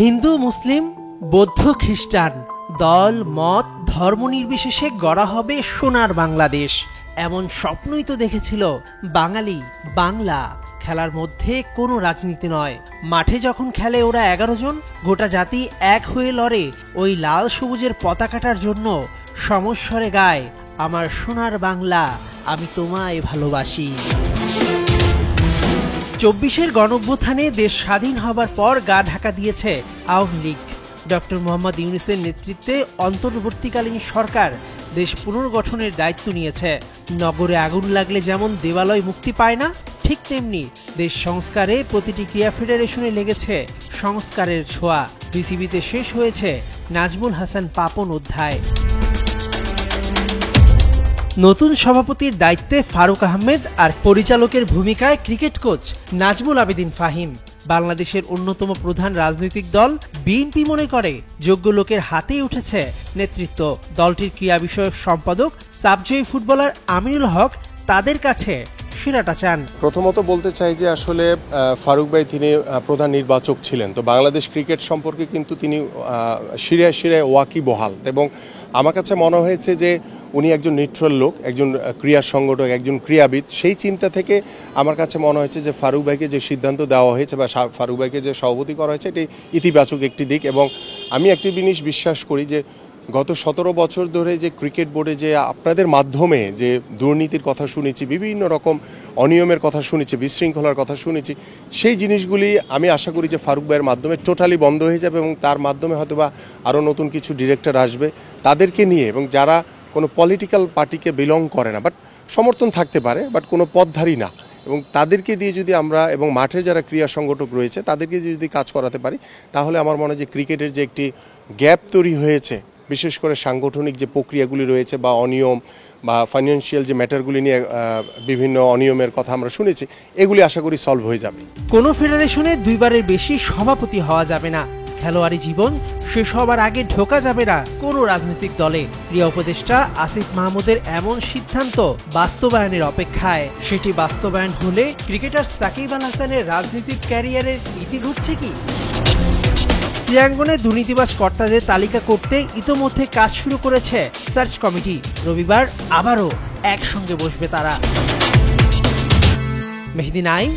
হিন্দু, মুসলিম, বৌদ্ধ, খ্রিস্টান দল মত ধর্ম নির্বিশেষে গড়া হবে সোনার বাংলাদেশ, এমন স্বপ্নই তো দেখেছিল বাঙালি। বাংলা খেলার মধ্যে কোনো রাজনীতি নয়। মাঠে যখন খেলে ওরা 11 জন, গোটা জাতি এক হয়ে লড়ে ওই লাল সবুজের পতাকাটার জন্য। সমস্বরে গায়, আমার সোনার বাংলা, আমি তোমায় ভালোবাসি। 24-এর গণঅভ্যুত্থানে দেশ স্বাধীন হবার পর গা ঢাকা দিয়েছে আওয়ামী লীগ। ডক্টর মোহাম্মদ ইউনূসের নেতৃত্বে অন্তর্বর্তীকালীন সরকার দেশ পুনর্গঠনের দায়িত্ব নিয়েছে। নগরে আগুন লাগলে যেমন দেবালয় মুক্তি পায় না, ঠিক তেমনি দেশ সংস্কারে প্রতিটি ক্রীড়া ফেডারেশনে লেগেছে সংস্কারের ছোঁয়া। বিসিবিতে শেষ হয়েছে নাজমুল হাসান পাপন অধ্যায়। নতুন সভাপতির দায়িত্বে ফারুক আহমেদ আর পরিচালকের ভূমিকায় ক্রিকেট কোচ নাজমুল আবেদিন ফাহিম। বাংলাদেশের অন্যতম প্রধান রাজনৈতিক দল বিএনপি মনে করে যোগ্য লোকের হাতেই উঠেছে নেতৃত্ব। দলটির ক্রীড়া বিষয়ক সম্পাদক সাবজয়ী ফুটবলার আমিনুল হক তাদের কাছে সেরাটা চান। প্রথমত বলতে চাই যে আসলে ফারুক ভাই তিনি প্রধান নির্বাচক ছিলেন, তো বাংলাদেশ ক্রিকেট সম্পর্কে কিন্তু তিনি শিরায় শিরায় ওয়াকিবহাল, এবং আমার কাছে মনে হয়েছে যে উনি একজন নিউট্রাল লোক, একজন ক্রীড়া সংগঠক, একজন ক্রীড়াবিদ। সেই চিন্তা থেকে আমার কাছে মনে হয়েছে যে ফারুক ভাইকে যে সিদ্ধান্ত দেওয়া হয়েছে বা ফারুক ভাইকে যে সভাপতি করা হয়েছে এটি ইতিবাচক একটি দিক। এবং আমি একটি জিনিস বিশ্বাস করি যে গত 17 বছর ধরে যে ক্রিকেট বোর্ডে যে আপনাদের মাধ্যমে যে দুর্নীতির কথা শুনেছি, বিভিন্ন রকম অনিয়মের কথা শুনেছি, বিশৃঙ্খলার কথা শুনেছি, সেই জিনিসগুলি আমি আশা করি যে ফারুক ভাইয়ের মাধ্যমে টোটালি বন্ধ হয়ে যাবে, এবং তার মাধ্যমে হয়তোবা আরও নতুন কিছু ডিরেক্টর আসবে তাদেরকে নিয়ে, এবং যারা কোনো পলিটিক্যাল পার্টিকে বিলং করে না, বাট সমর্থন থাকতে পারে, বাট কোনো পদধারী না, এবং তাদেরকে দিয়ে যদি আমরা এবং মাঠের যারা ক্রীড়া সংগঠক রয়েছে তাদেরকে যদি কাজ করাতে পারি, তাহলে আমার মনে হয় যে ক্রিকেটের যে একটি গ্যাপ তৈরি হয়েছে, বিশেষ করে সাংগঠনিক যে প্রক্রিয়াগুলি রয়েছে বা অনিয়ম বা ফাইন্যান্সিয়াল যে ম্যাটারগুলি নিয়ে বিভিন্ন অনিয়মের কথা আমরা শুনেছি, এগুলি আশা করি সলভ হয়ে যাবে। কোনো ফেডারেশনে 2বারের বেশি সভাপতি হওয়া যাবে না। খেলোয়াড়ি জীবন শেষ হবার আগে ঢোকা যাবে না কোনো রাজনৈতিক দলে। ক্রীড়া উপদেষ্টা আসিফ মাহমুদের এমন সিদ্ধান্ত বাস্তবায়নের অপেক্ষায়। সেটি বাস্তবায়ন হলে ক্রিকেটার সাকিব আল হাসানের রাজনৈতিক ক্যারিয়ারের ইতি ঘটছে কি? ক্রীড়াঙ্গনে দুর্নীতিবাজ কর্তাদের তালিকা করতে ইতোমধ্যে কাজ শুরু করেছে সার্চ কমিটি। রবিবার আবারও একসঙ্গে বসবে তারা। মেহেদী নাঈম।